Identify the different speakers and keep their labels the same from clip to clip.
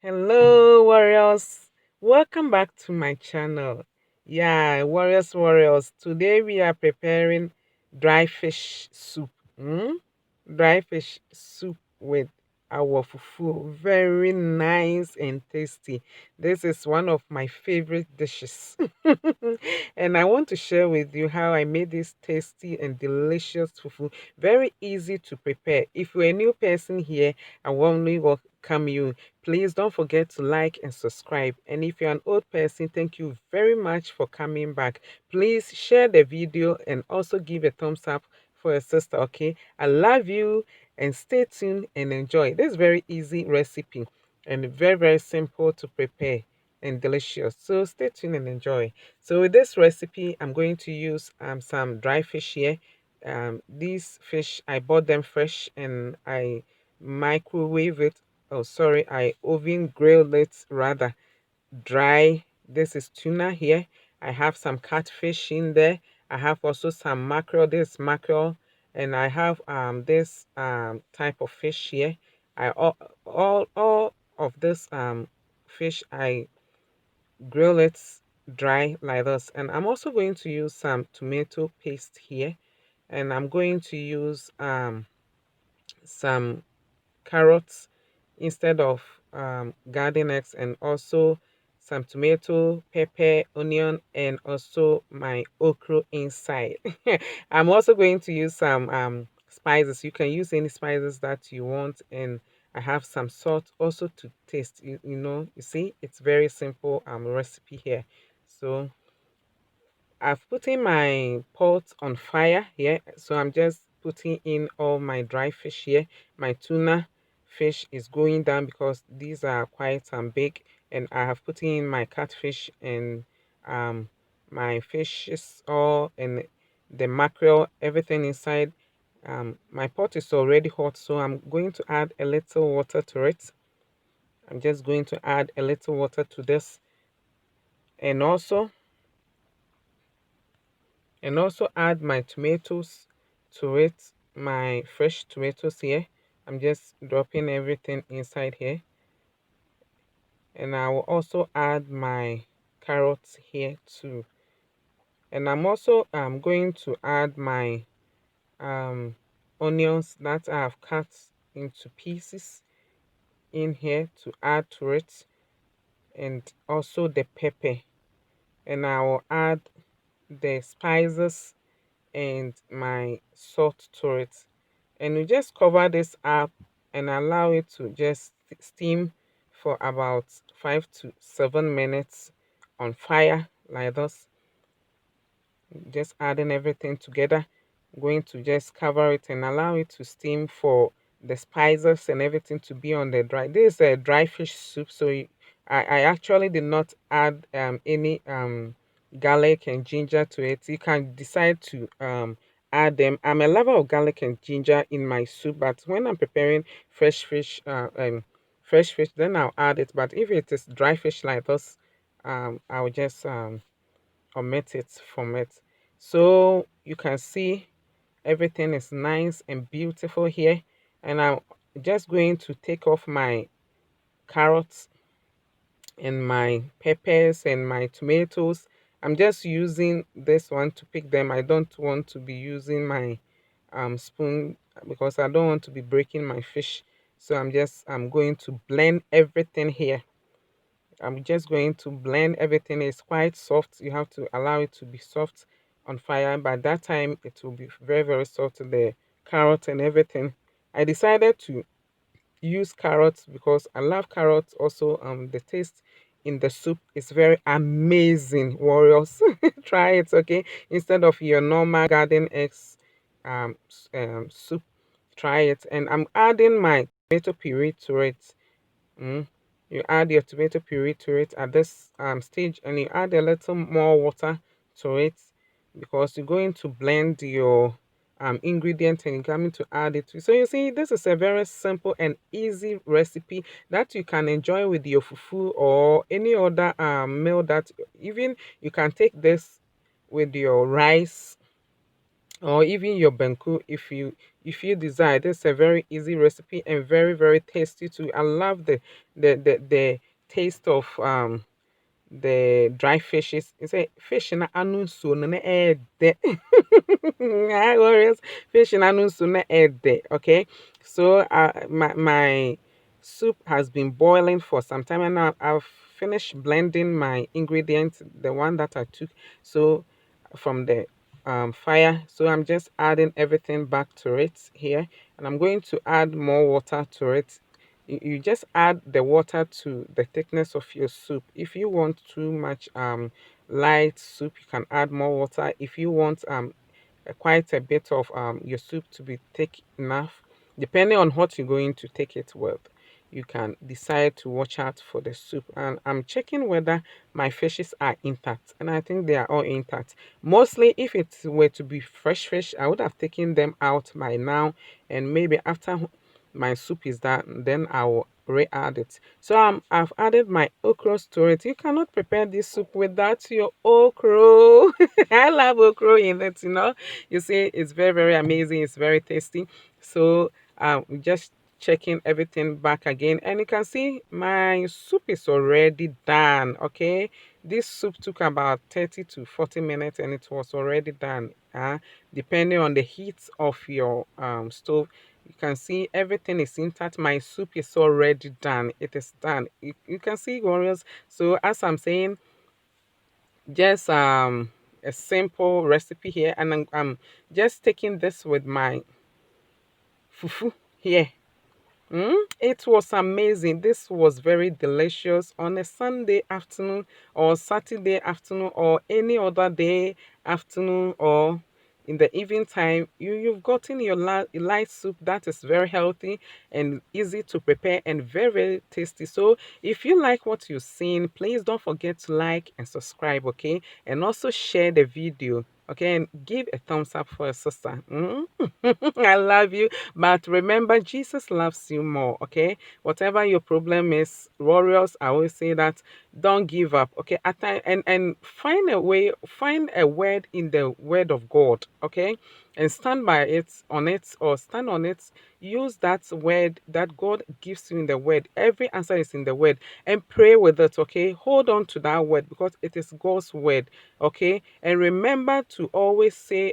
Speaker 1: Hello, warriors. Welcome back to my channel. Yeah, warriors. Today we are preparing dry fish soup. Dry fish soup with our fufu. Very nice and tasty. This is one of my favorite dishes. And I want to share with you how I made this tasty and delicious fufu. Very easy to prepare. If you're a new person here, I warmly welcome you. Please don't forget to like and subscribe. And if you're an old person, thank you very much for coming back. Please share the video and also give a thumbs up for your sister, okay? I love you and stay tuned and enjoy. This is very easy recipe and very simple to prepare and delicious. So stay tuned and enjoy. So with this recipe, I'm going to use some dry fish here. These fish, I bought them fresh and I microwave it. Oh, sorry, I oven grilled it rather dry. This is tuna here. I have some catfish in there. I have also some mackerel. This mackerel, and I have this type of fish here. I all of this fish I grill it dry like this, and I'm also going to use some tomato paste here, and I'm going to use some carrots instead of garden eggs, and also some tomato, pepper, onion, and also my okra inside. I'm also going to use some spices. You can use any spices that you want, and I have some salt also to taste. You see, it's very simple recipe here. So I've put in my pot on fire here, so I'm just putting in all my dry fish here. My tuna fish is going down because these are quite big, and I have put in my catfish and um my fishes all and the mackerel, everything inside. My pot is already hot, so I'm going to add a little water to it. I'm just going to add a little water to this, and also add my tomatoes to it, my fresh tomatoes here. I'm just dropping everything inside here, and I will also add my carrots here too, and I'm also going to add my um onions that I have cut into pieces in here to add to it, and also the pepper, and I will add the spices and my salt to it, and we just cover this up and allow it to just steam for about 5 to 7 minutes on fire like this. Just adding everything together. I'm going to just cover it and allow it to steam for the spices and everything to be on the dry. This is a dry fish soup, so I actually did not add any garlic and ginger to it. You can decide to add them. I'm a lover of garlic and ginger in my soup, but when I'm preparing fresh fish, then I'll add it. But if it is dry fish like this, I'll just omit it from it. So you can see everything is nice and beautiful here, and I'm just going to take off my carrots and my peppers and my tomatoes. I'm just using this one to pick them. I don't want to be using my spoon because I don't want to be breaking my fish. So I'm going to blend everything here. I'm just going to blend everything. It's quite soft. You have to allow it to be soft on fire. By that time, it will be very soft. The carrot and everything. I decided to use carrots because I love carrots. Also, the taste in the soup is very amazing. Warriors, try it, okay? Instead of your normal garden eggs soup, try it. And I'm adding my tomato puree to it. Mm. You add your tomato puree to it at this stage, and you add a little more water to it because you're going to blend your ingredient and you're coming to add it. So you see, this is a very simple and easy recipe that you can enjoy with your fufu or any other meal. That even you can take this with your rice or even your banku if you if you desire. This is a very easy recipe and very, very tasty too. I love the taste of the dry fishes. It's a fish in anu so na ede. Warriors fish in anu so na ede. Okay, so my soup has been boiling for some time, and now I've finished blending my ingredients, the one that I took so from the fire. So I'm just adding everything back to it here, and I'm going to add more water to it. You just add the water to the thickness of your soup. If you want too much light soup, you can add more water. If you want quite a bit of your soup to be thick enough, depending on what you're going to take it with, you can decide to watch out for the soup. And I'm checking whether my fishes are intact, and I think they are all intact. Mostly, if it were to be fresh fish, I would have taken them out by now, and maybe after my soup is done, then I will re-add it. So I've added my okra to it. You cannot prepare this soup without your okra. I love okra in it, you know. You see, it's very, very amazing. It's very tasty. So just checking everything back again, and you can see my soup is already done. Okay, this soup took about 30 to 40 minutes, and it was already done. Depending on the heat of your stove, you can see everything is intact. My soup is already done. It is done. You can see, warriors. So as I'm saying, just a simple recipe here, and I'm just taking this with my fufu here. It was amazing. This was very delicious on a Sunday afternoon or Saturday afternoon or any other day afternoon or in the evening time. You've gotten your light soup that is very healthy and easy to prepare and very, very tasty. So if you like what you've seen, please don't forget to like and subscribe, okay? And also share the video. Okay, and give a thumbs up for your sister. I love you. But remember, Jesus loves you more, okay? Whatever your problem is, warriors, I always say that don't give up, okay? At time, and find a way, find a word in the word of God, okay? And stand by it, on it, or stand on it. Use that word that God gives you in the word. Every answer is in the word, and pray with it, okay? Hold on to that word because it is God's word, okay? And remember to always say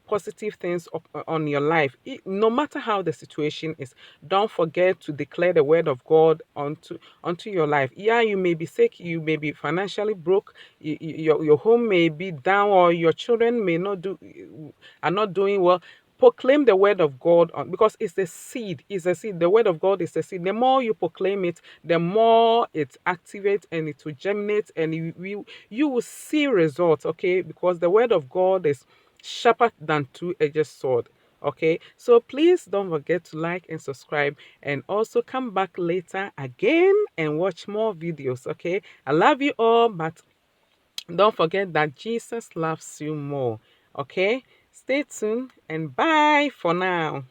Speaker 1: positive things on your life. No matter how the situation is, don't forget to declare the word of God onto your life. Yeah, you may be sick, you may be financially broke, your home may be down, or your children may not do are not doing well. Proclaim the word of God because it's a seed. It's a seed. The word of God is a seed. The more you proclaim it, the more it activates and it will germinate, and you will see results. Okay, because the word of God is sharper than two-edged sword. Okay, so please don't forget to like and subscribe, and also come back later again and watch more videos. Okay, I love you all, but don't forget that Jesus loves you more. Okay, stay tuned and bye for now.